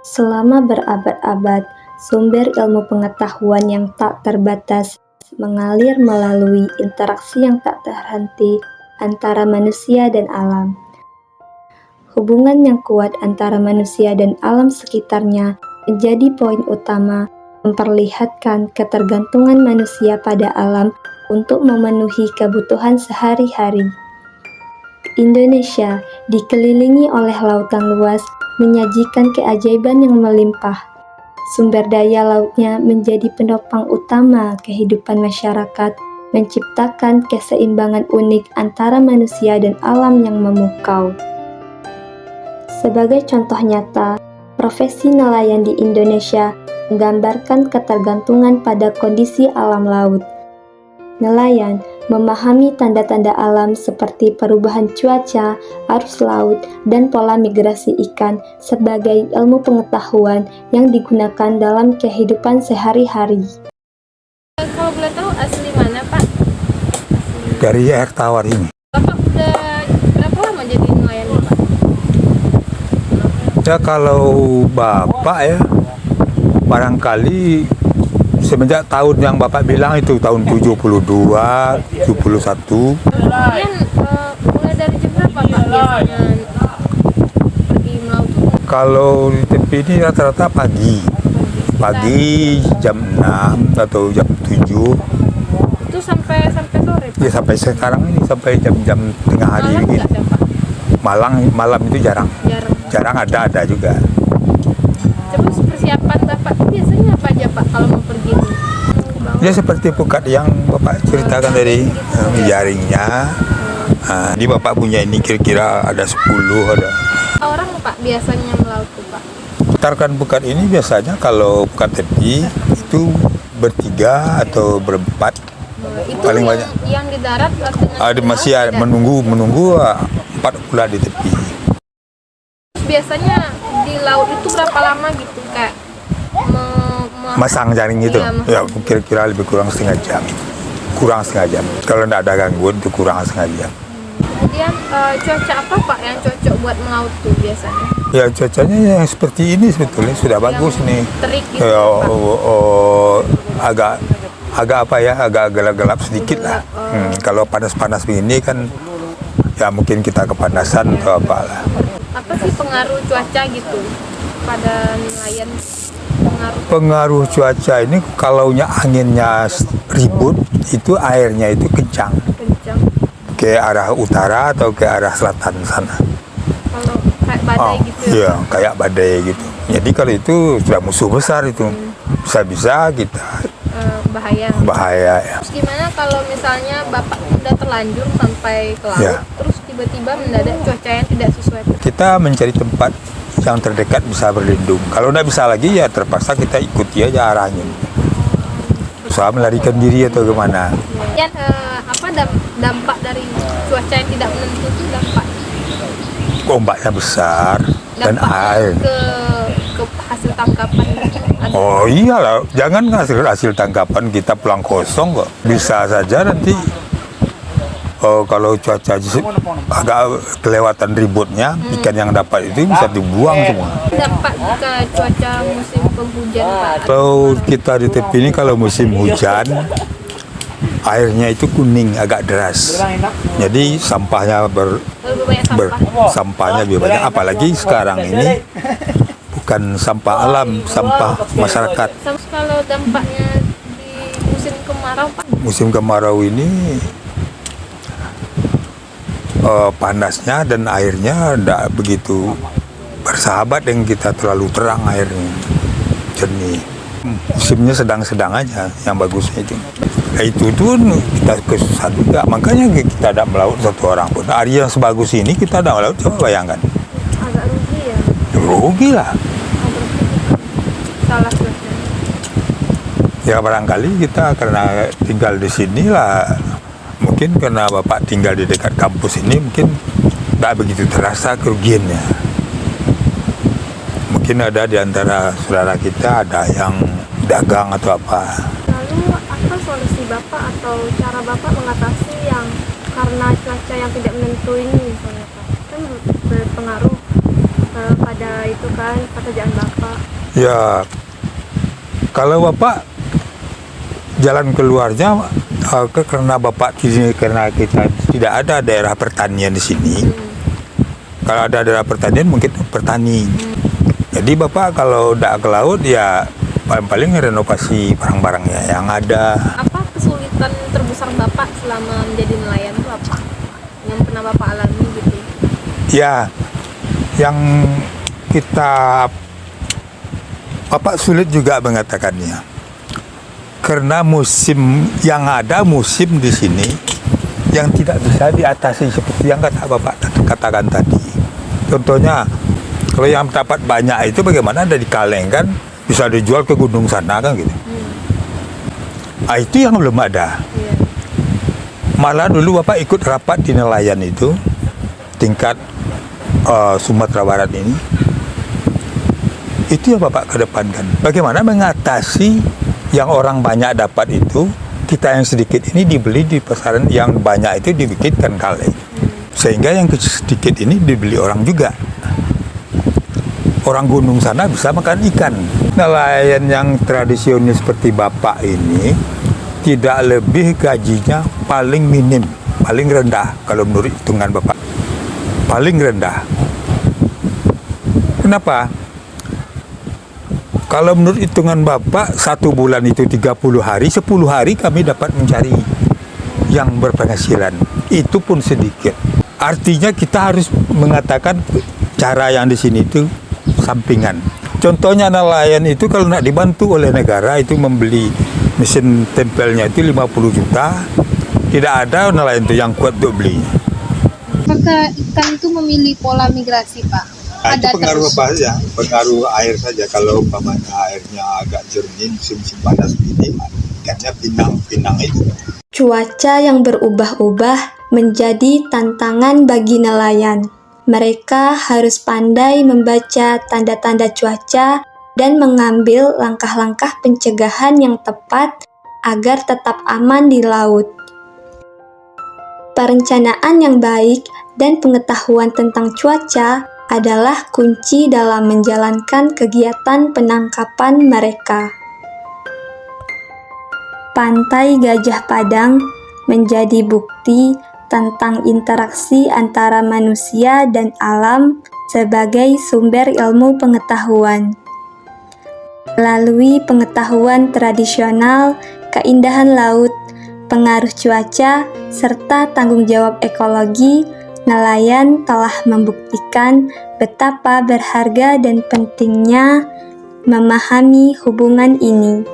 Selama berabad-abad, sumber ilmu pengetahuan yang tak terbatas mengalir melalui interaksi yang tak terhenti antara manusia dan alam. Hubungan yang kuat antara manusia dan alam sekitarnya menjadi poin utama memperlihatkan ketergantungan manusia pada alam untuk memenuhi kebutuhan sehari-hari. Indonesia, dikelilingi oleh lautan luas, menyajikan keajaiban yang melimpah. Sumber daya lautnya menjadi penopang utama kehidupan masyarakat, menciptakan keseimbangan unik antara manusia dan alam yang memukau. Sebagai contoh nyata, profesi nelayan di Indonesia menggambarkan ketergantungan pada kondisi alam laut. Nelayan memahami tanda-tanda alam seperti perubahan cuaca, arus laut, dan pola migrasi ikan sebagai ilmu pengetahuan yang digunakan dalam kehidupan sehari-hari. Kalau boleh tahu asli mana, Pak? Dari air tawar ini. Bapak udah berapa lama jadi nelayan, Pak? Ya kalau Bapak ya, barangkali semenjak tahun yang Bapak bilang itu tahun 72, 71. Kemudian mulai dari jam berapa, Pak, biasanya pergi melaut? Kalau di tepi ini rata-rata pagi jam 6 atau jam 7. Itu sampai sore, Pak? Ya sampai sekarang ini, sampai jam-jam tengah hari Malam begini. nggak ada, Pak? Malam itu jarang ada juga. Terus persiapan Bapak tuh biasanya apa aja, Pak, kalau mau pergi nih? Ya seperti pukat yang Bapak ceritakan tadi, jaringnya. Di Bapak punya ini kira-kira ada 10 ada. Orang, Pak, biasanya melaut tuh, Pak? Putarkan pukat ini biasanya kalau pukat tepi itu bertiga atau berempat. Itu Paling banyak. yang di darat Masih menunggu 4 pula di tepi. Biasanya di laut itu berapa lama gitu, kayak Masang jaring itu, iya, ya kira-kira lebih kurang setengah jam. Kalau tidak ada gangguan itu kurang setengah jam. Kemudian cuaca apa, Pak, yang cocok buat melaut tuh biasanya? Ya cuacanya yang seperti ini sebetulnya sudah bagus nih. Terik gitu, Ya, Pak? agak gelap-gelap sedikit lah. Kalau panas-panas begini kan ya mungkin kita kepanasan atau apalah. Apa sih pengaruh cuaca gitu pada nelayan? Pengaruh cuaca ini kalaunya anginnya ribut, itu airnya itu kencang ke arah utara atau ke arah selatan sana. Kalau kayak badai gitu ya? Iya, kayak badai gitu. Jadi kalau itu sudah musuh besar itu, bisa-bisa kita bahaya ya. Terus gimana kalau misalnya Bapak udah terlanjur sampai ke laut, Ya. terus tiba-tiba mendadak cuaca yang tidak sesuai? Kita mencari tempat yang terdekat bisa berlindung. Kalau tidak bisa lagi ya terpaksa kita ikuti aja arahnya. Usaha melarikan diri atau gimana. Dan apa dampak dari cuaca yang tidak menentu itu dampak? Ombaknya besar dan air. ke hasil tangkapan gitu. Oh iyalah, jangan hasil tangkapan kita pulang kosong kok. Bisa saja nanti kalau cuaca agak kelewatan ributnya, ikan yang dapat itu bisa dibuang semua. Dampak jika cuaca musim penghujan, Pak? Kalau kita di tepi ini kalau musim hujan, airnya itu kuning agak deras. Jadi sampahnya Lebih banyak sampahnya lebih banyak. Apalagi sekarang ini bukan sampah alam, sampah masyarakat. Kalau dampaknya di musim kemarau, Pak? Musim kemarau ini panasnya dan airnya tidak begitu bersahabat dengan kita, terlalu terang airnya, jernih. Musimnya sedang-sedang aja, yang bagusnya itu. Itu tuh kita kesusahan juga, makanya kita tidak melaut satu orang pun. Hari yang sebagus ini kita tidak melaut, coba bayangkan. Agak rugi ya? Rugi lah. Salah cuaca. Ya barangkali kita karena tinggal di sini lah, mungkin karena Bapak tinggal di dekat kampus ini mungkin tidak begitu terasa kerugiannya. Mungkin ada di antara saudara kita ada yang dagang atau apa. Lalu apa solusi Bapak atau cara Bapak mengatasi yang karena cuaca yang tidak menentu ini misalnya, Pak? Kan berpengaruh pada itu kan pekerjaan Bapak. Ya, kalau Bapak jalan keluarnya karena Bapak karena kita tidak ada daerah pertanian di sini. Kalau ada daerah pertanian mungkin bertani. Jadi Bapak kalau udah ke laut ya paling renovasi barang-barangnya yang ada. Apa kesulitan terbesar Bapak selama menjadi nelayan itu apa? Yang pernah Bapak alami gitu? Ya, yang kita Bapak sulit juga mengatakannya. Karena musim yang ada musim di sini yang tidak bisa diatasi seperti yang kata Bapak katakan tadi. Contohnya kalau yang dapat banyak itu bagaimana ada di kaleng kan bisa dijual ke gunung sana kan gitu. Itu yang belum ada. Iya. Malah dulu Bapak ikut rapat di nelayan itu tingkat Sumatera Barat ini. Itu yang Bapak kedepankan. Bagaimana mengatasi yang orang banyak dapat itu, kita yang sedikit ini dibeli di pasaran yang banyak itu dibikinkan kaleng. Sehingga yang sedikit ini dibeli orang juga. Orang gunung sana bisa makan ikan. Nelayan yang tradisional seperti Bapak ini tidak lebih gajinya paling minim, paling rendah kalau menurut hitungan Bapak. Paling rendah. Kenapa? Kalau menurut hitungan Bapak, 1 bulan itu 30 hari, 10 hari kami dapat mencari yang berpenghasilan. Itu pun sedikit. Artinya kita harus mengatakan cara yang di sini itu sampingan. Contohnya nelayan itu kalau nak dibantu oleh negara itu membeli mesin tempelnya itu 50 juta. Tidak ada nelayan itu yang kuat untuk belinya. Apakah ikan itu memilih pola migrasi, Pak? Itu pengaruh apa saja? Pengaruh air saja. Kalau umpamanya airnya agak jernih musim panas ini, ikannya pinang itu. Cuaca yang berubah-ubah menjadi tantangan bagi nelayan. Mereka harus pandai membaca tanda-tanda cuaca dan mengambil langkah-langkah pencegahan yang tepat agar tetap aman di laut. Perencanaan yang baik dan pengetahuan tentang cuaca adalah kunci dalam menjalankan kegiatan penangkapan mereka. Pantai Gajah Padang menjadi bukti tentang interaksi antara manusia dan alam sebagai sumber ilmu pengetahuan. Melalui pengetahuan tradisional, keindahan laut, pengaruh cuaca, serta tanggung jawab ekologi, nelayan telah membuktikan betapa berharga dan pentingnya memahami hubungan ini.